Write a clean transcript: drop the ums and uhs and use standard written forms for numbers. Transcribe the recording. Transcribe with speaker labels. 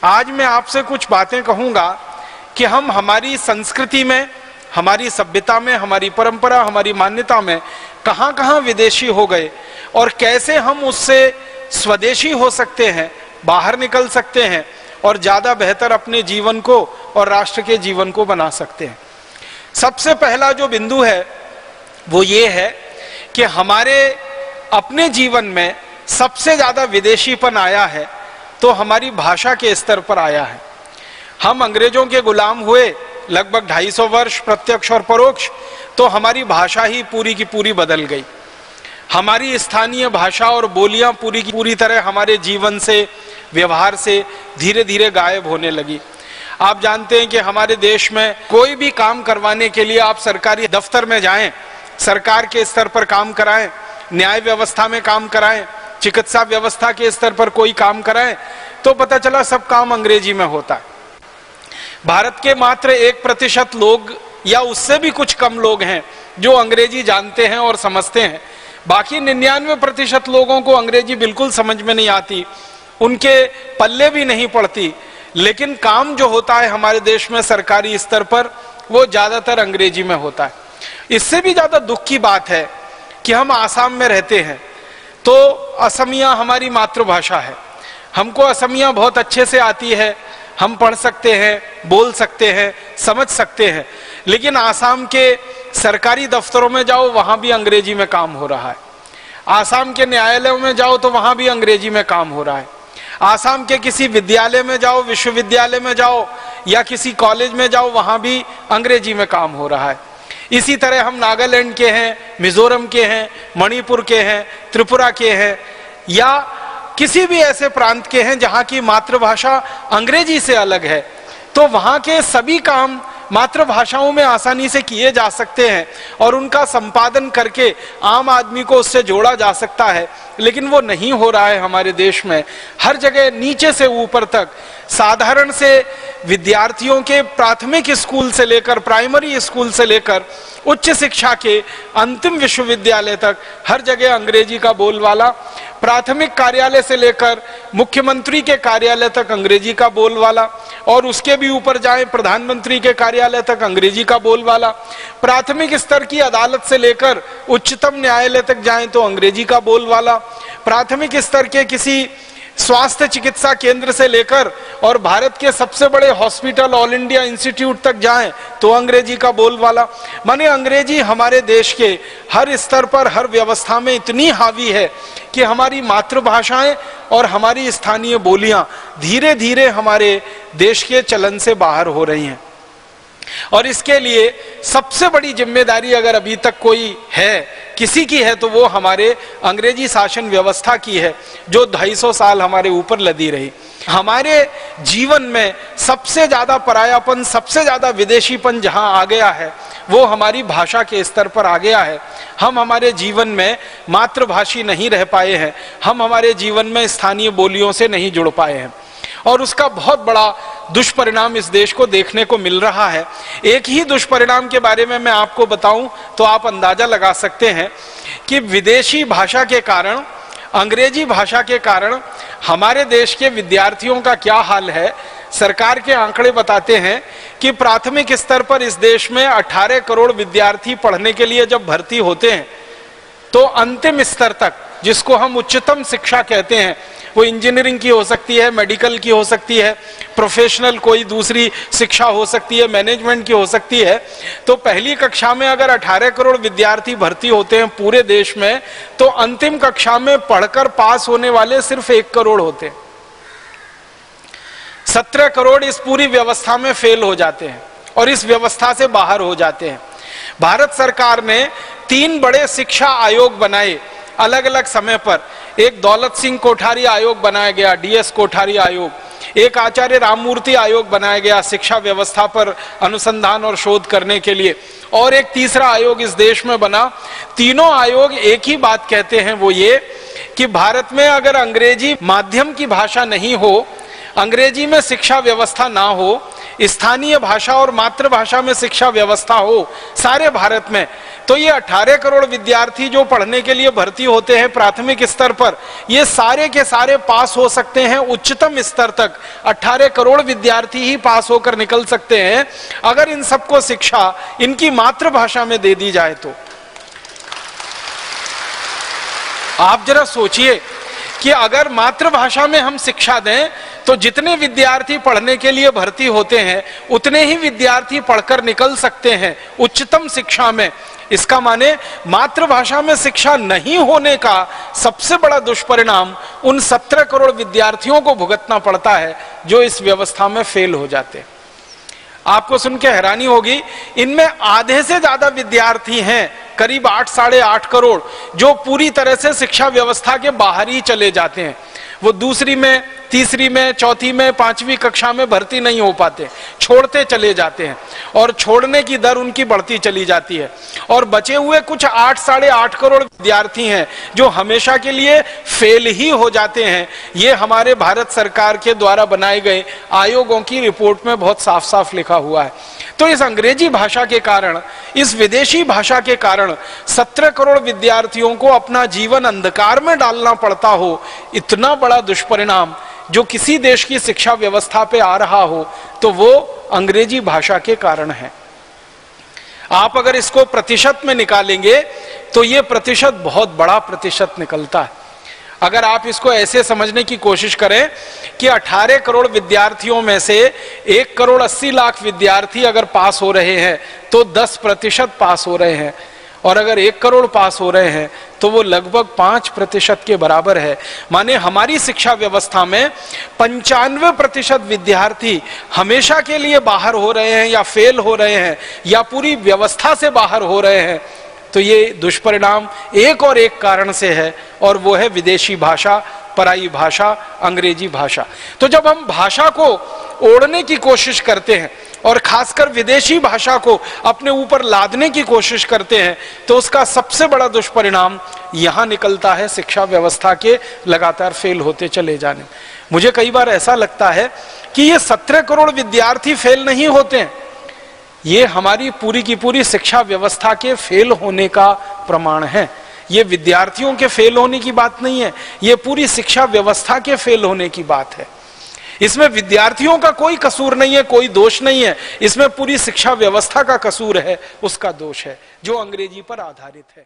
Speaker 1: आज मैं आपसे कुछ बातें कहूंगा कि हम हमारी संस्कृति में, हमारी सभ्यता में, हमारी परंपरा, हमारी मान्यता में कहां कहां विदेशी हो गए और कैसे हम उससे स्वदेशी हो सकते हैं, बाहर निकल सकते हैं और ज्यादा बेहतर अपने जीवन को और राष्ट्र के जीवन को बना सकते हैं। सबसे पहला जो बिंदु है वो ये है कि हमारे अपने जीवन में सबसे ज्यादा विदेशीपन आया है तो हमारी भाषा के स्तर पर आया है। हम अंग्रेजों के गुलाम हुए लगभग 250 वर्ष प्रत्यक्ष और परोक्ष, तो हमारी भाषा ही पूरी की पूरी बदल गई। हमारी स्थानीय भाषा और बोलियां पूरी की पूरी तरह हमारे जीवन से, व्यवहार से धीरे धीरे गायब होने लगी। आप जानते हैं कि हमारे देश में कोई भी काम करवाने के लिए आप सरकारी दफ्तर में जाएं, सरकार के स्तर पर काम कराएं, न्याय व्यवस्था में काम कराएं, चिकित्सा व्यवस्था के स्तर पर कोई काम कराएं, तो पता चला सब काम अंग्रेजी में होता है। भारत के मात्र 1% लोग या उससे भी कुछ कम लोग हैं जो अंग्रेजी जानते हैं और समझते हैं। बाकी 99% लोगों को अंग्रेजी बिल्कुल समझ में नहीं आती, उनके पल्ले भी नहीं पड़ती। लेकिन काम जो होता है हमारे देश में सरकारी स्तर पर वो ज्यादातर अंग्रेजी में होता है। इससे भी ज्यादा दुख की बात है कि हम आसाम में रहते हैं, तो असमिया हमारी मातृभाषा है, हमको असमिया बहुत अच्छे से आती है, हम पढ़ सकते हैं, बोल सकते हैं, समझ सकते हैं। लेकिन आसाम के सरकारी दफ्तरों में जाओ वहां भी अंग्रेजी में काम हो रहा है। आसाम के न्यायालयों में जाओ तो वहां भी अंग्रेजी में काम हो रहा है। आसाम के किसी विद्यालय में जाओ, विश्वविद्यालय में जाओ या किसी कॉलेज में जाओ, वहां भी अंग्रेजी में काम हो रहा है। इसी तरह हम नागालैंड के हैं, मिजोरम के हैं, मणिपुर के हैं, त्रिपुरा के हैं या किसी भी ऐसे प्रांत के हैं जहां की मातृभाषा अंग्रेजी से अलग है, तो वहां के सभी काम मातृभाषाओं में आसानी से किए जा सकते हैं और उनका संपादन करके आम आदमी को उससे जोड़ा जा सकता है। लेकिन वो नहीं हो रहा है हमारे देश में। हर जगह नीचे से ऊपर तक, साधारण से विद्यार्थियों के प्राथमिक स्कूल से लेकर, प्राइमरी स्कूल से लेकर उच्च शिक्षा के अंतिम विश्वविद्यालय तक हर जगह अंग्रेजी का बोलवाला, प्राथमिक कार्यालय से लेकर मुख्यमंत्री के कार्यालय तक अंग्रेजी का बोलवाला, और उसके भी ऊपर जाएं प्रधानमंत्री के कार्यालय तक अंग्रेजी का बोलवाला, प्राथमिक स्तर की अदालत से लेकर उच्चतम न्यायालय तक जाएं तो अंग्रेजी का बोलवाला, प्राथमिक स्तर के किसी स्वास्थ्य चिकित्सा केंद्र से लेकर और भारत के सबसे बड़े हॉस्पिटल ऑल इंडिया इंस्टीट्यूट तक जाएं तो अंग्रेजी का बोलवाला। माने अंग्रेजी हमारे देश के हर स्तर पर, हर व्यवस्था में इतनी हावी है कि हमारी मातृभाषाएं और हमारी स्थानीय बोलियां धीरे धीरे हमारे देश के चलन से बाहर हो रही हैं। और इसके लिए सबसे बड़ी जिम्मेदारी अगर अभी तक कोई है, किसी की है, तो वो हमारे अंग्रेजी शासन व्यवस्था की है जो 250 साल हमारे ऊपर लदी रही। हमारे जीवन में सबसे ज्यादा परायापन, सबसे ज्यादा विदेशीपन जहां आ गया है वो हमारी भाषा के स्तर पर आ गया है। हम हमारे जीवन में मातृभाषी नहीं रह पाए हैं, हम हमारे जीवन में स्थानीय बोलियों से नहीं जुड़ पाए हैं और उसका बहुत बड़ा दुष्परिणाम इस देश को देखने को मिल रहा है। एक ही दुष्परिणाम के बारे में मैं आपको बताऊं तो आप अंदाजा लगा सकते हैं कि विदेशी भाषा के कारण, अंग्रेजी भाषा के कारण हमारे देश के विद्यार्थियों का क्या हाल है। सरकार के आंकड़े बताते हैं कि प्राथमिक स्तर पर इस देश में 18 करोड़ विद्यार्थी पढ़ने के लिए जब भर्ती होते हैं तो अंतिम स्तर तक, जिसको हम उच्चतम शिक्षा कहते हैं, वो इंजीनियरिंग की हो सकती है, मेडिकल की हो सकती है, प्रोफेशनल कोई दूसरी शिक्षा हो सकती है, मैनेजमेंट की हो सकती है, तो पहली कक्षा में अगर 18 करोड़ विद्यार्थी भर्ती होते हैं पूरे देश में, तो अंतिम कक्षा में पढ़कर पास होने वाले सिर्फ 1 करोड़ होते हैं। 17 करोड़ इस पूरी व्यवस्था में फेल हो जाते हैं और इस व्यवस्था से बाहर हो जाते हैं। भारत सरकार ने 3 बड़े शिक्षा आयोग बनाए अलग अलग समय पर। एक दौलत सिंह कोठारी आयोग बनाया गया, DS कोठारी आयोग, एक आचार्य राममूर्ति आयोग बनाया गया शिक्षा व्यवस्था पर अनुसंधान और शोध करने के लिए, और एक तीसरा आयोग इस देश में बना। तीनों आयोग एक ही बात कहते हैं, वो ये कि भारत में अगर अंग्रेजी माध्यम की भाषा नहीं हो, अंग्रेजी में शिक्षा व्यवस्था ना हो, स्थानीय भाषा और मातृभाषा में शिक्षा व्यवस्था हो सारे भारत में, तो ये 18 करोड़ विद्यार्थी जो पढ़ने के लिए भर्ती होते हैं प्राथमिक स्तर पर, ये सारे के सारे पास हो सकते हैं उच्चतम स्तर तक। 18 करोड़ विद्यार्थी ही पास होकर निकल सकते हैं अगर इन सबको शिक्षा इनकी मातृभाषा में दे दी जाए तो। आप जरा सोचिए कि अगर मातृभाषा में हम शिक्षा दें तो जितने विद्यार्थी पढ़ने के लिए भर्ती होते हैं उतने ही विद्यार्थी पढ़कर निकल सकते हैं उच्चतम शिक्षा में। इसका माने मातृभाषा में शिक्षा नहीं होने का सबसे बड़ा दुष्परिणाम उन 17 करोड़ विद्यार्थियों को भुगतना पड़ता है जो इस व्यवस्था में फेल हो जाते हैं। आपको सुन के हैरानी होगी, इनमें आधे से ज्यादा विद्यार्थी हैं, करीब 8 साढ़े 8 करोड़, जो पूरी तरह से शिक्षा व्यवस्था के बाहर ही चले जाते हैं। वो दूसरी में, तीसरी में, चौथी में, 5वीं कक्षा में भर्ती नहीं हो पाते, छोड़ते चले जाते हैं और छोड़ने की दर उनकी बढ़ती चली जाती है। और बचे हुए कुछ 8 साढ़े 8 करोड़ विद्यार्थी हैं जो हमेशा के लिए फेल ही हो जाते हैं। ये हमारे भारत सरकार के द्वारा बनाए गए आयोगों की रिपोर्ट में बहुत साफ साफ लिखा हुआ है। तो इस अंग्रेजी भाषा के कारण, इस विदेशी भाषा के कारण 17 करोड़ विद्यार्थियों को अपना जीवन अंधकार में डालना पड़ता हो, इतना बड़ा दुष्परिणाम जो किसी देश की शिक्षा व्यवस्था पे आ रहा हो तो वो अंग्रेजी भाषा के कारण है। आप अगर इसको प्रतिशत में निकालेंगे तो ये प्रतिशत बहुत बड़ा प्रतिशत निकलता है। अगर आप इसको ऐसे समझने की कोशिश करें कि 18 करोड़ विद्यार्थियों में से 1 करोड़ 80 लाख विद्यार्थी अगर पास हो रहे हैं तो 10% पास हो रहे हैं, और अगर 1 करोड़ पास हो रहे हैं तो वो लगभग 5% के बराबर है। माने हमारी शिक्षा व्यवस्था में 95% विद्यार्थी हमेशा के लिए बाहर हो रहे हैं या फेल हो रहे हैं या पूरी व्यवस्था से बाहर हो रहे हैं। तो ये दुष्परिणाम एक और एक कारण से है, और वो है विदेशी भाषा, पराई भाषा, अंग्रेजी भाषा। तो जब हम भाषा को ओढ़ने की कोशिश करते हैं और खासकर विदेशी भाषा को अपने ऊपर लादने की कोशिश करते हैं तो उसका सबसे बड़ा दुष्परिणाम यहां निकलता है शिक्षा व्यवस्था के लगातार फेल होते चले जाने। मुझे कई बार ऐसा लगता है कि ये 17 करोड़ विद्यार्थी फेल नहीं होते हैं, ये हमारी पूरी की पूरी शिक्षा व्यवस्था के फेल होने का प्रमाण है। ये विद्यार्थियों के फेल होने की बात नहीं है, ये पूरी शिक्षा व्यवस्था के फेल होने की बात है। इसमें विद्यार्थियों का कोई कसूर नहीं है, कोई दोष नहीं है, इसमें पूरी शिक्षा व्यवस्था का कसूर है, उसका दोष है जो अंग्रेजी पर आधारित है।